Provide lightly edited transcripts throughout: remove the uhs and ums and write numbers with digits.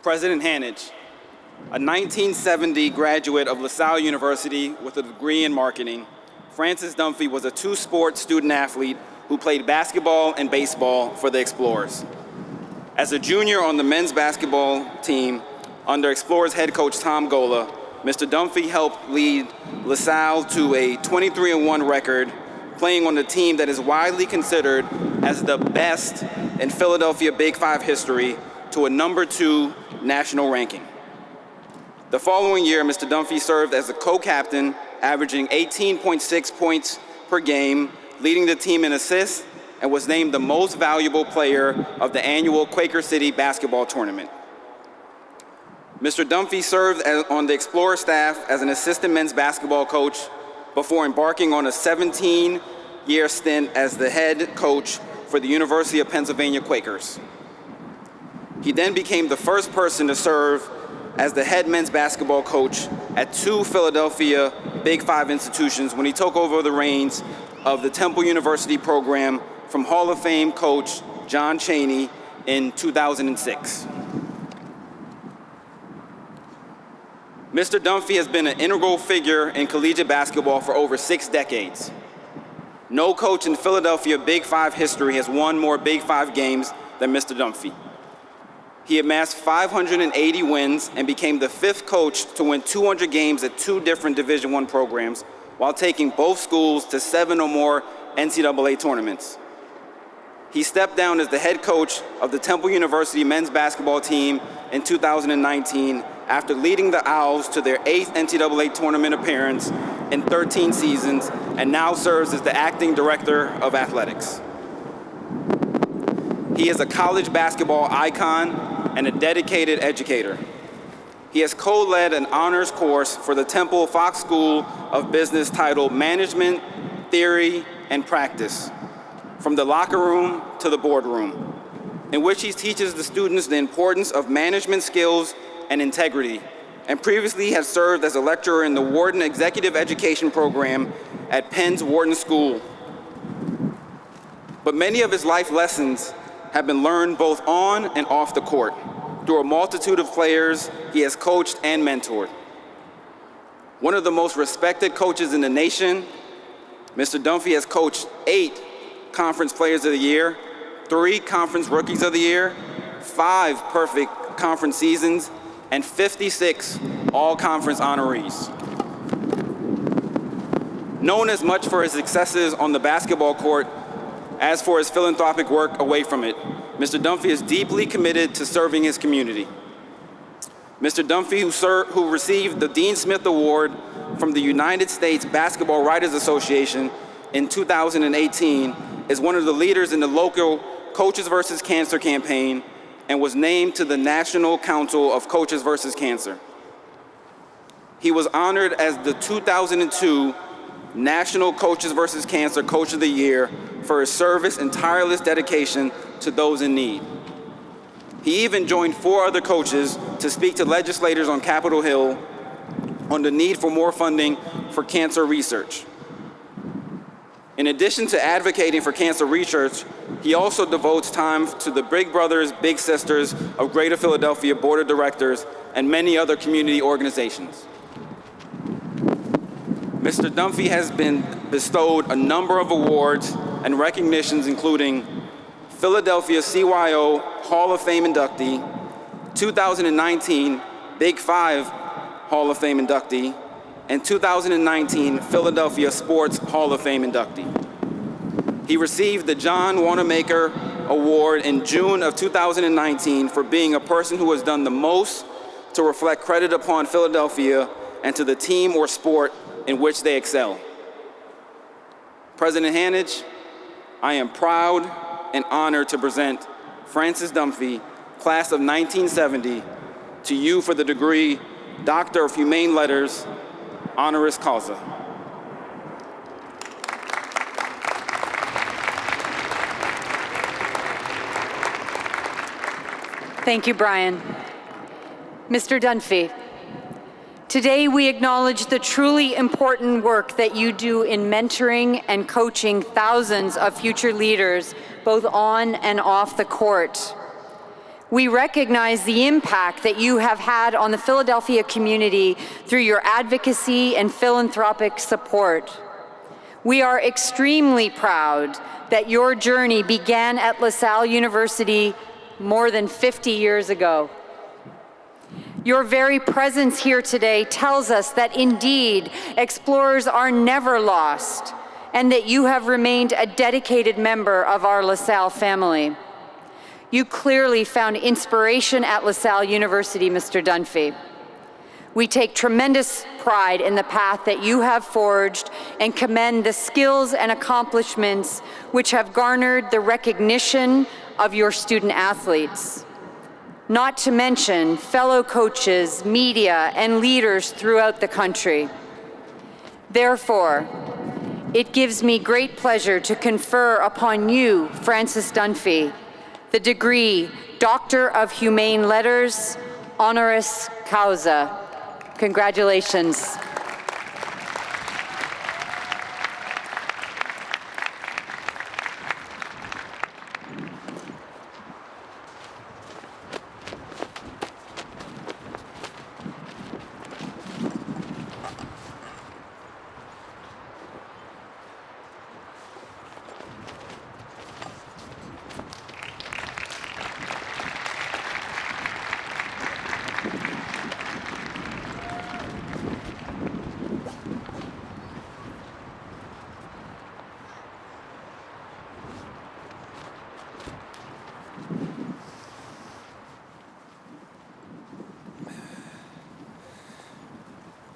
President Hanage, a 1970 graduate of Salle University with a degree in marketing, Francis Dunphy was a two-sport student athlete who played basketball and baseball for the Explorers. As a junior on the men's basketball team under Explorers head coach Tom Gola, Mr. Dunphy helped lead LaSalle to a 23-1 record, playing on the team that is widely considered as the best in Philadelphia Big Five history to a #2 national ranking. The following year, Mr. Dunphy served as a co-captain, averaging 18.6 points per game, leading the team in assists, and was named the most valuable player of the annual Quaker City basketball tournament. Mr. Dunphy served on the Explorer staff as an assistant men's basketball coach before embarking on a 17-year stint as the head coach for the University of Pennsylvania Quakers. He then became the first person to serve as the head men's basketball coach at 2 Philadelphia Big Five institutions when he took over the reins of the Temple University program from Hall of Fame coach John Chaney in 2006. Mr. Dunphy has been an integral figure in collegiate basketball for over 6 decades. No coach in Philadelphia Big Five history has won more Big Five games than Mr. Dunphy. He amassed 580 wins and became the 5th coach to win 200 games at 2 different Division I programs, while taking both schools to 7 or more NCAA tournaments. He stepped down as the head coach of the Temple University men's basketball team in 2019 after leading the Owls to their 8th NCAA tournament appearance in 13 seasons, and now serves as the acting director of athletics. He is a college basketball icon and a dedicated educator. He has co-led an honors course for the Temple Fox School of Business titled Management, Theory, and Practice, from the locker room to the boardroom, in which he teaches the students the importance of management skills and integrity, and previously has served as a lecturer in the Wharton Executive Education Program at Penn's Wharton School. But many of his life lessons have been learned both on and off the court through a multitude of players he has coached and mentored. One of the most respected coaches in the nation, Mr. Dunphy has coached 8 Conference Players of the Year, 3 Conference Rookies of the Year, 5 perfect conference seasons, and 56 all-conference honorees. Known as much for his successes on the basketball court as for his philanthropic work away from it, Mr. Dunphy is deeply committed to serving his community. Mr. Dunphy, who received the Dean Smith Award from the United States Basketball Writers Association in 2018, is one of the leaders in the local Coaches vs. Cancer campaign and was named to the National Council of Coaches vs. Cancer. He was honored as the 2002 National Coaches vs. Cancer Coach of the Year for his service and tireless dedication to those in need. He even joined 4 other coaches to speak to legislators on Capitol Hill on the need for more funding for cancer research. In addition to advocating for cancer research, he also devotes time to the Big Brothers Big Sisters of Greater Philadelphia Board of Directors and many other community organizations. Mr. Dunphy has been bestowed a number of awards and recognitions, including Philadelphia CYO Hall of Fame inductee, 2019 Big Five Hall of Fame inductee, and 2019 Philadelphia Sports Hall of Fame inductee. He received the John Wanamaker Award in June of 2019 for being a person who has done the most to reflect credit upon Philadelphia and to the team or sport in which they excel. President Hanage, I am proud and honored to present Francis Dunphy, class of 1970, to you for the degree Doctor of Humane Letters, honoris causa. Thank you, Brian. Mr. Dunphy, today we acknowledge the truly important work that you do in mentoring and coaching thousands of future leaders, both on and off the court. We recognize the impact that you have had on the Philadelphia community through your advocacy and philanthropic support. We are extremely proud that your journey began at LaSalle University more than 50 years ago. Your very presence here today tells us that indeed explorers are never lost and that you have remained a dedicated member of our LaSalle family. You clearly found inspiration at LaSalle University, Mr. Dunphy. We take tremendous pride in the path that you have forged and commend the skills and accomplishments which have garnered the recognition of your student athletes. Not to mention fellow coaches, media, and leaders throughout the country. Therefore, it gives me great pleasure to confer upon you, Francis Dunphy, the degree Doctor of Humane Letters, honoris causa. Congratulations.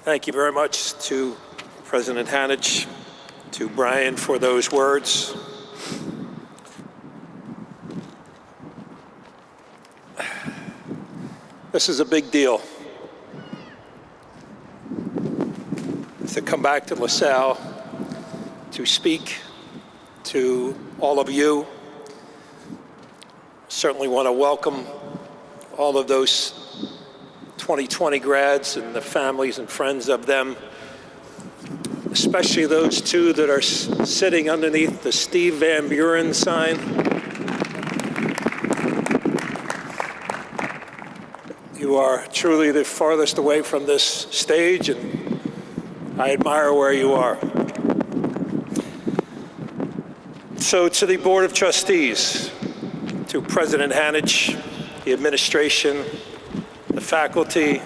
Thank you very much to President Hanich, to Brian for those words. This is a big deal. To come back to LaSalle, to speak to all of you. Certainly want to welcome all of those 2020 grads and the families and friends of them, especially those two that are sitting underneath the Steve Van Buren sign. You are truly the farthest away from this stage, and I admire where you are. So to the Board of Trustees, to President Hanich, the administration, the faculty,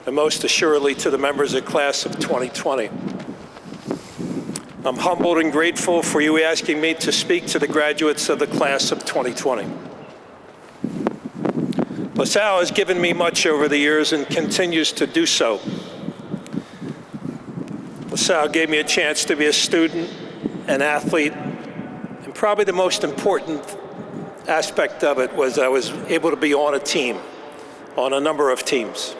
and most assuredly to the members of class of 2020. I'm humbled and grateful for you asking me to speak to the graduates of the class of 2020. LaSalle has given me much over the years and continues to do so. LaSalle gave me a chance to be a student, an athlete, and probably the most important aspect of it was I was able to be on a team, on a number of teams.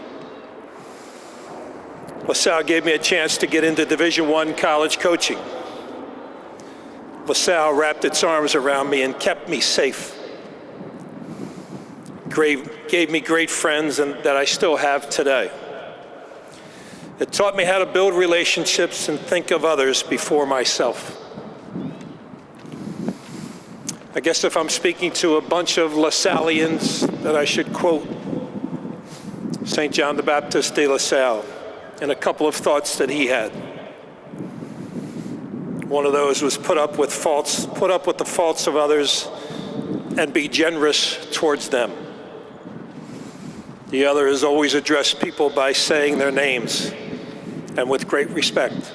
LaSalle gave me a chance to get into Division I college coaching. LaSalle wrapped its arms around me and kept me safe. Gave me great friends and that I still have today. It taught me how to build relationships and think of others before myself. I guess if I'm speaking to a bunch of LaSallians, that I should quote St. John the Baptist de La Salle and a couple of thoughts that he had. One of those was put up with the faults of others and be generous towards them. The other is always address people by saying their names and with great respect.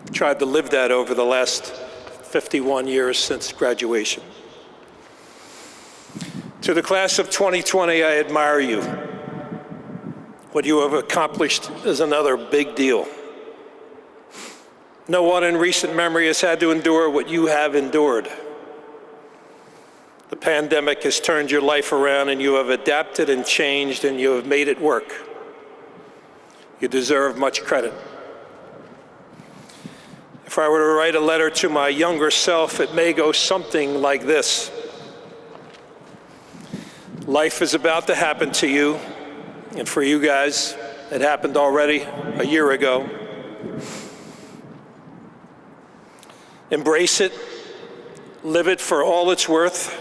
I've tried to live that over the last 51 years since graduation. To the class of 2020, I admire you. What you have accomplished is another big deal. No one in recent memory has had to endure what you have endured. The pandemic has turned your life around and you have adapted and changed and you have made it work. You deserve much credit. If I were to write a letter to my younger self, it may go something like this. Life is about to happen to you, and for you guys, it happened already a year ago. Embrace it, live it for all it's worth,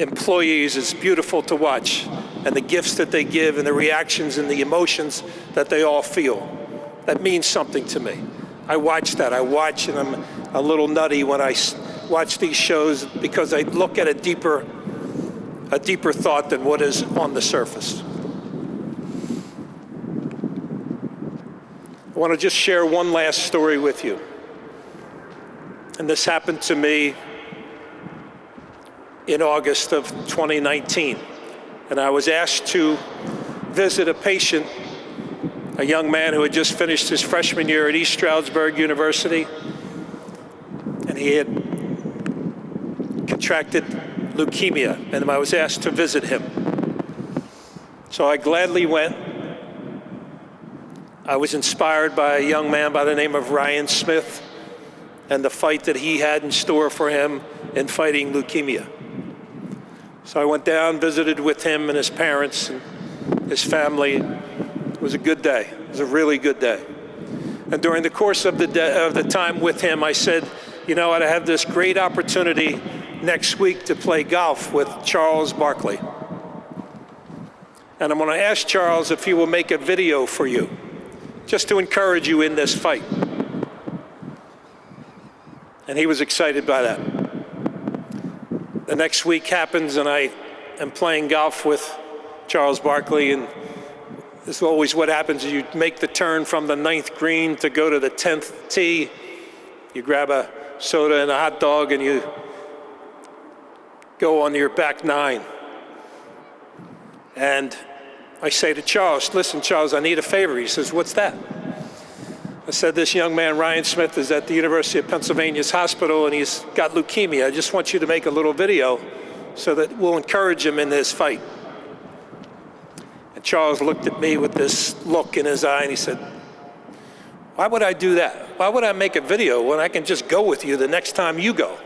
employees is beautiful to watch, and the gifts that they give and the reactions and the emotions that they all feel. That means something to me. I watch that. I watch, and I'm a little nutty when I watch these shows because I look at a deeper thought than what is on the surface. I want to just share one last story with you. And this happened to me in August of 2019. And I was asked to visit a patient, a young man who had just finished his freshman year at East Stroudsburg University. And he had contracted leukemia, and I was asked to visit him. So I gladly went. I was inspired by a young man by the name of Ryan Smith and the fight that he had in store for him in fighting leukemia. So I went down, visited with him and his parents and his family. It was a good day. It was a really good day. And during the course of the time with him, I said, you know what, I have this great opportunity next week to play golf with Charles Barkley. And I'm going to ask Charles if he will make a video for you, just to encourage you in this fight. And he was excited by that. The next week happens, and I am playing golf with Charles Barkley, and this is always what happens. You make the turn from the 9th green to go to the 10th tee. You grab a soda and a hot dog, and you go on your back 9. And I say to Charles, listen, Charles, I need a favor. He says, what's that? I said, this young man, Ryan Smith, is at the University of Pennsylvania's hospital, and he's got leukemia. I just want you to make a little video so that we'll encourage him in this fight. And Charles looked at me with this look in his eye, and he said, why would I do that? Why would I make a video when I can just go with you the next time you go?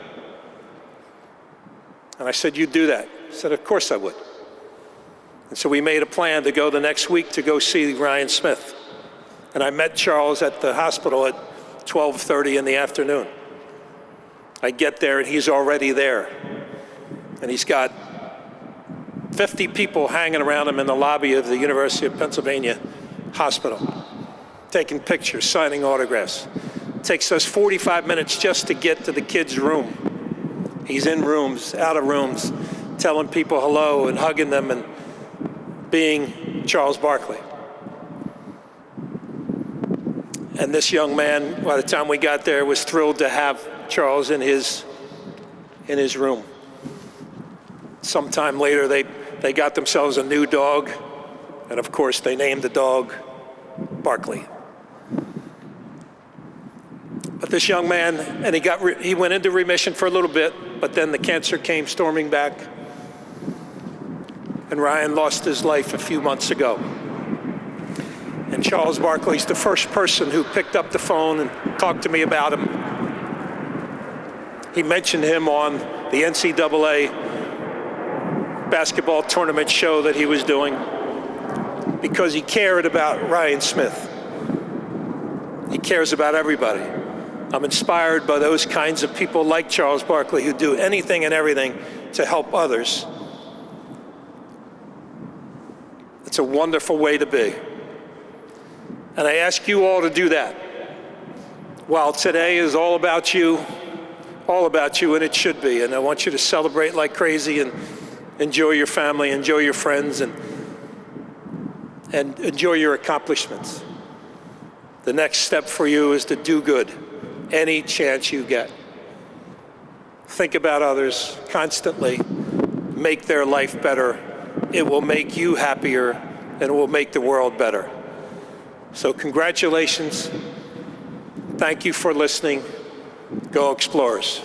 And I said, you'd do that? He said, of course I would. And so we made a plan to go the next week to go see Ryan Smith. And I met Charles at the hospital at 12:30 in the afternoon. I get there, and he's already there. And he's got 50 people hanging around him in the lobby of the University of Pennsylvania hospital, taking pictures, signing autographs. It takes us 45 minutes just to get to the kid's room. He's in rooms, out of rooms, telling people hello and hugging them and being Charles Barkley. And this young man, by the time we got there, was thrilled to have Charles in his room. Sometime later, they got themselves a new dog, and of course, they named the dog Barkley. But this young man, and he went into remission for a little bit, but then the cancer came storming back, and Ryan lost his life a few months ago. And Charles Barkley's the first person who picked up the phone and talked to me about him. He mentioned him on the NCAA basketball tournament show that he was doing because he cared about Ryan Smith. He cares about everybody. I'm inspired by those kinds of people like Charles Barkley who do anything and everything to help others. It's a wonderful way to be. And I ask you all to do that. While today is all about you, and it should be. And I want you to celebrate like crazy and enjoy your family, enjoy your friends, and enjoy your accomplishments. The next step for you is to do good any chance you get. Think about others constantly. Make their life better. It will make you happier, and it will make the world better. So congratulations. Thank you for listening. Go Explorers.